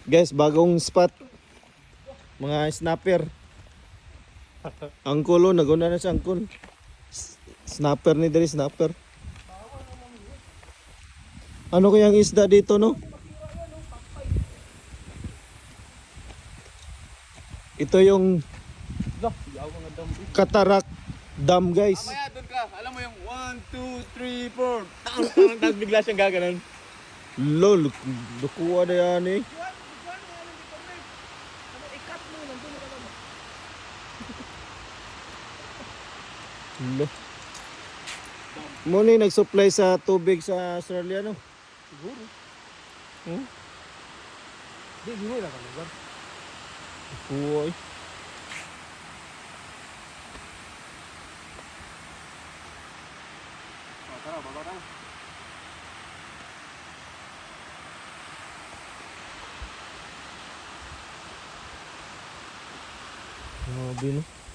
Guys, bagong spot. Mga snapper. Angkol, oh, naguna na sa angkol. Snapper ni Dre, snapper. Ano kayang isda dito, no? Ito yung Cataract Dam, guys. Mamaya doon ka, alam mo yung 1, 2, 3, 4. Tapos bigla siyang gaganon. Lol, lukuha na yan eh. Lo. Muna yung nag-supply sa tubig sa Australia, no? Siguro. Hmm? Di, mo lang ka lugar. Uy. Tara, baba tayo. Grabe, no?